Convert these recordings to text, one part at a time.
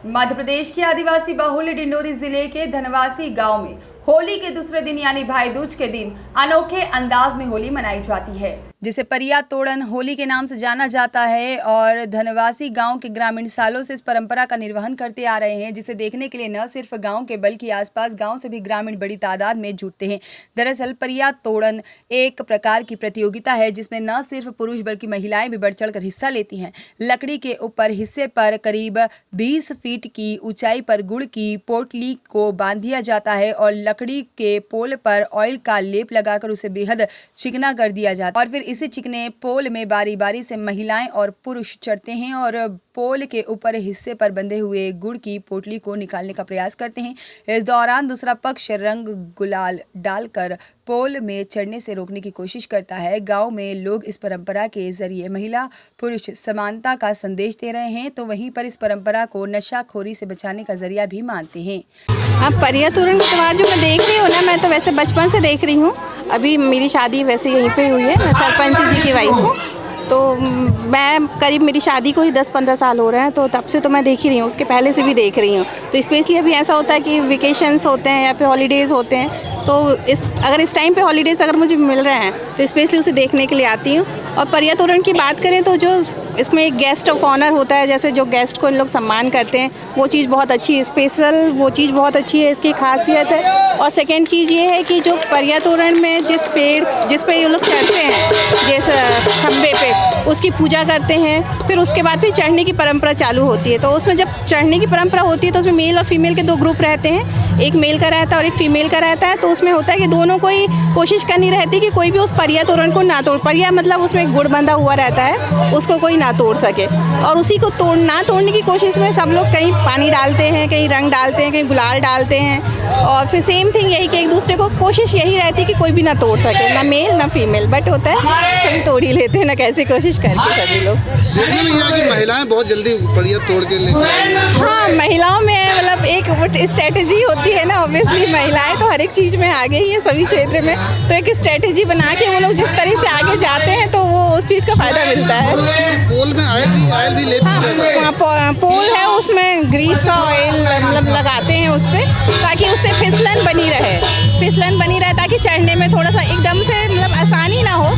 मध्य प्रदेश के आदिवासी बहुल डिंडोरी जिले के धनवासी गांव में होली के दूसरे दिन यानी भाई दूज के दिन अनोखे अंदाज में होली मनाई जाती है, जिसे परिया तोड़न होली के नाम से जाना जाता है। और धनवासी गांव के ग्रामीण सालों से इस परंपरा का निर्वहन करते आ रहे हैं, जिसे देखने के लिए न सिर्फ गांव के बल्कि आसपास गांव से भी ग्रामीण बड़ी तादाद में जुटते हैं। दरअसल परिया तोड़न एक प्रकार की प्रतियोगिता है, जिसमें न सिर्फ पुरुष बल्कि महिलाएं भी बढ़ चढ़कर हिस्सा लेती हैं। लकड़ी के ऊपर हिस्से पर करीब 20 फीट की ऊंचाई पर गुड़ की पोटली को बांध दिया जाता है और लकड़ी के पोल पर ऑयल का लेप लगाकर उसे बेहद चिकना कर दिया जाता है और फिर इसी चिकने पोल में बारी बारी से महिलाएं और पुरुष चढ़ते हैं और पोल के ऊपर हिस्से पर बंधे हुए गुड़ की पोटली को निकालने का प्रयास करते हैं। इस दौरान दूसरा पक्ष रंग गुलाल डालकर पोल में चढ़ने से रोकने की कोशिश करता है। गांव में लोग इस परंपरा के जरिए महिला पुरुष समानता का संदेश दे रहे हैं, तो वहीं पर इस परंपरा को नशाखोरी से बचाने का जरिया भी मानते हैं। अब परिया तोरण का त्योहार जो मैं देख रही हूँ ना, मैं तो वैसे बचपन से देख रही हूँ। अभी मेरी शादी वैसे यहीं पे हुई है, मैं सरपंच जी की वाइफ हूँ। तो मैं करीब मेरी शादी को ही 10-15 साल हो रहे हैं, तो तब से तो मैं देख ही रही हूँ, उसके पहले से भी देख रही हूँ। तो स्पेशली अभी ऐसा होता है कि वेकेशंस होते हैं या फिर हॉलीडेज़ होते हैं, तो अगर इस टाइम पे हॉलीडेज़ अगर मुझे मिल रहे हैं तो स्पेशली उसे देखने के लिए आती हूँ। और परिया तोरण की बात करें तो जो इसमें एक गेस्ट ऑफ ऑनर होता है, जैसे जो गेस्ट को इन लोग सम्मान करते हैं, वो चीज़ बहुत अच्छी है, स्पेशल वो चीज़ बहुत अच्छी है, इसकी खासियत है। और सेकेंड चीज़ ये है कि जो परिया तोरण में जिस पे ये लोग चढ़ते हैं, जिस खम्भे पे, उसकी पूजा करते हैं, फिर उसके बाद फिर चढ़ने की परंपरा चालू होती है। तो उसमें जब चढ़ने की परंपरा होती है तो उसमें मेल और फीमेल के 2 ग्रुप रहते हैं, एक मेल का रहता है और एक फीमेल का रहता है। तो उसमें होता है कि दोनों को ही कोशिश करनी रहती है कि कोई भी उस परिया तोरण को ना तोड़। परिया मतलब उसमें गुड़ बंधा हुआ रहता है, उसको कोई ना तोड़ सके। और उसी को तोड़ने की कोशिश में सब लोग कहीं पानी डालते हैं, कहीं रंग डालते हैं, कहीं गुलाल डालते हैं। और फिर सेम थिंग यही कि एक दूसरे को कोशिश यही रहती है कि कोई भी ना तोड़ सके, ना मेल ना फीमेल। बट होता है सभी तोड़ ही लेते हैं, ना कैसे कोशिश करते हैं सभी लोग। देखने में यहाँ की महिलाएं बहुत जल्दी परिया तोड़ के लेती हैं। हाँ, महिलाओं में मतलब एक स्ट्रेटेजी होती है ना। ऑब्वियसली महिलाएं तो हर एक चीज़ में आगे ही है, सभी क्षेत्र में। तो एक स्ट्रेटेजी बना के वो लोग जिस तरह से आगे जाते हैं तो वो उस चीज़ का फ़ायदा मिलता है। पोल में ऑयल भी लेप पोल है, उसमें ग्रीस का ऑयल मतलब लगाते हैं उस पर, ताकि उससे फिसलन बनी रहे, ताकि चढ़ने में थोड़ा सा एकदम से मतलब आसानी ना हो।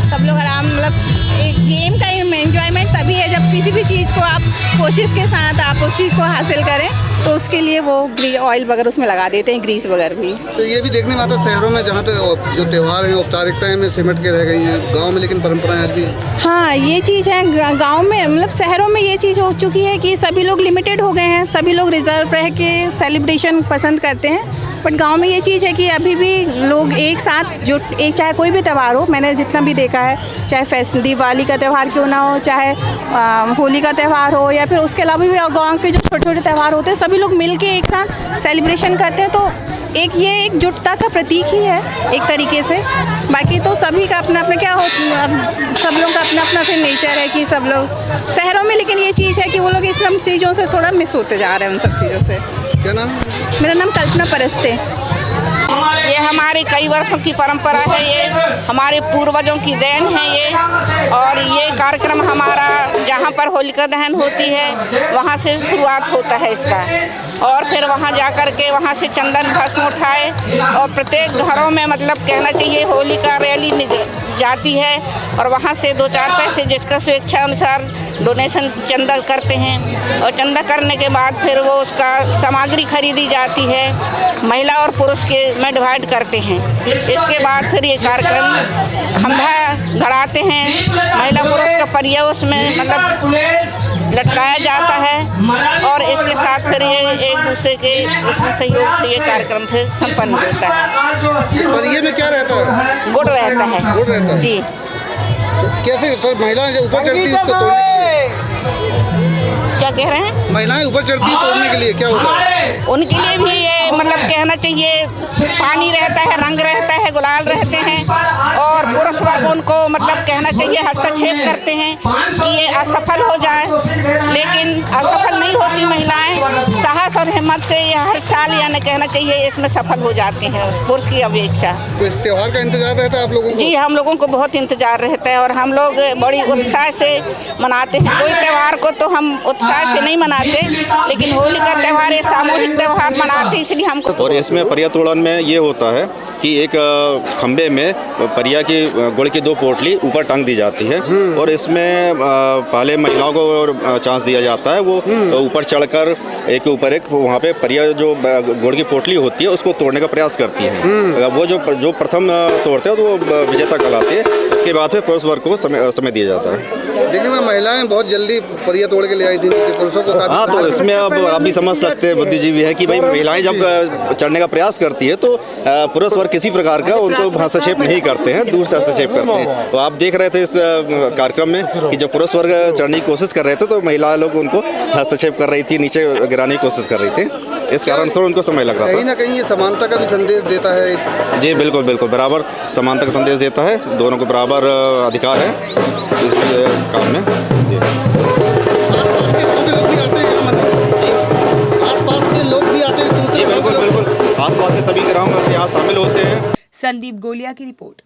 सब लोग आराम, मतलब एक गेम का एंजॉयमेंट तभी है जब किसी भी चीज़ को आप कोशिश के साथ आप उस चीज़ को हासिल करें, तो उसके लिए वो ऑयल वगैरह उसमें लगा देते हैं, ग्रीस वगैरह भी। तो ये भी देखने में आता है शहरों में, जहाँ तक जो त्यौहार हैं औपचारिकताएं में सिमट के रह गई हैं, गाँव में लेकिन परंपराएं आज भी। हाँ, ये चीज़ है। गाँव में मतलब शहरों में ये चीज़ हो चुकी है कि सभी लोग लिमिटेड हो गए हैं, सभी लोग रिजर्व रह के सेलिब्रेशन पसंद करते हैं। बट गांव में ये चीज़ है कि अभी भी लोग एक साथ जो चाहे कोई भी त्यौहार हो, मैंने जितना भी देखा है, चाहे दिवाली का त्यौहार क्यों ना हो, चाहे होली का त्यौहार हो, या फिर उसके अलावा भी और गाँव के जो छोटे छोटे त्यौहार होते हैं, सभी लोग मिल के एक साथ सेलिब्रेशन करते हैं। तो ये एकजुटता का प्रतीक ही है एक तरीके से। बाकी तो सभी का अपना अपना क्या हो, सब लोग का अपना अपना फिर नेचर है कि सब लोग शहरों में, लेकिन ये चीज़ है कि वो लोग इस सब चीज़ों से थोड़ा मिस होते जा रहे हैं, उन सब चीज़ों से। क्या नाम? मेरा नाम कल्पना परस्ते। ये हमारी कई वर्षों की परंपरा है, ये हमारे पूर्वजों की देन है ये। और ये कार्यक्रम हमारा जहाँ पर होलिका दहन होती है वहाँ से शुरुआत होता है इसका, और फिर वहाँ जा कर के वहाँ से चंदन भस्म उठाए और प्रत्येक घरों में मतलब कहना चाहिए होलिका रैली जाती है, और वहाँ से 2-4 पैसे जिसका स्वेच्छा अनुसार डोनेशन चंदा करते हैं। और चंदा करने के बाद फिर वो उसका सामग्री खरीदी जाती है, महिला और पुरुष के में डिवाइड करते हैं। इसके बाद फिर ये कार्यक्रम खंभा गड़ाते हैं, महिला पुरुष का परिया उसमें मतलब लटकाया जाता है, और इसके साथ फिर ये एक दूसरे के इसमें सहयोग से ये कार्यक्रम फिर संपन्न होता है। परिये में क्या रहता है? गुड़ रहता है। गुड़ रहता है जी। तो कैसे फिर महिलाएं जब ऊपर चढ़ती है तो क्या कह रहे हैं? महिलाएं ऊपर चढ़ती है तोड़ने के लिए क्या होता है? उनके लिए भी ये मतलब कहना चाहिए पानी रहता है, रंग रहता है, गुलाल रहते हैं, और पुरुष वर्ग उनको मतलब कहना चाहिए हस्तक्षेप करते हैं कि ये असफल हो जाए, लेकिन असफल नहीं होती महिलाएं, साहस और हिम्मत से ये हर साल यानी कहना चाहिए इसमें सफल हो जाते हैं पुरुष की अपेक्षा। तो इस त्योहार का इंतजार रहता है आप लोगों को? जी हम लोगों को बहुत इंतजार रहता है और हम लोग बड़ी उत्साह से मनाते हैं। कोई त्यौहार को तो हम उत्साह से नहीं मनाते, लेकिन होली का त्यौहार ये सामूहिक त्यौहार मनाते हैं, इसलिए हमको। और इसमें परिया तोड़न में ये होता है कि एक खंबे में परिया की गुड़ की 2 पोटली ऊपर टांग दी जाती है और इसमें पहले महिलाओं को चांस दिया जाता है, वो ऊपर चढ़कर एक के ऊपर एक वहाँ पे परिया जो गुड़ की पोटली होती है उसको तोड़ने का प्रयास करती हैं। वो जो प्रथम तोड़ते हैं तो वो विजेता कहलाते हैं। उसके बाद फिर पुरुष वर्ग को समय दिया जाता है। देखिए मैं महिलाएं बहुत जल्दी परिया तोड़ के ले आई थी, पुरुषों को काफी। हाँ, तो इसमें अब आप भी समझ सकते हैं बुद्धिजीवी है कि भाई महिलाएं जब चढ़ने का प्रयास करती है तो पुरुष वर्ग किसी प्रकार का उनको हस्तक्षेप नहीं करते हैं, दूर से हस्तक्षेप करते हैं। तो आप देख रहे थे इस कार्यक्रम में कि जब पुरुष वर्ग चढ़ने की कोशिश कर रहे थे तो महिला लोग उनको हस्तक्षेप कर रही थी, नीचे गिराने की कोशिश कर रही थी। इस कारण थोड़ा उनको समय लग रहा था। कहीं ना कहीं ये समानता का भी संदेश देता है। जी बिल्कुल बिल्कुल, बराबर समानता का संदेश देता है, दोनों को बराबर अधिकार है इस काम में। जी आसपास के गाँव के लोग भी आते हैं जी, आसपास के लोग भी आते हैं। जी बिल्कुल बिल्कुल, आसपास के सभी ग्राम यहाँ शामिल होते हैं। संदीप गोलिया की रिपोर्ट।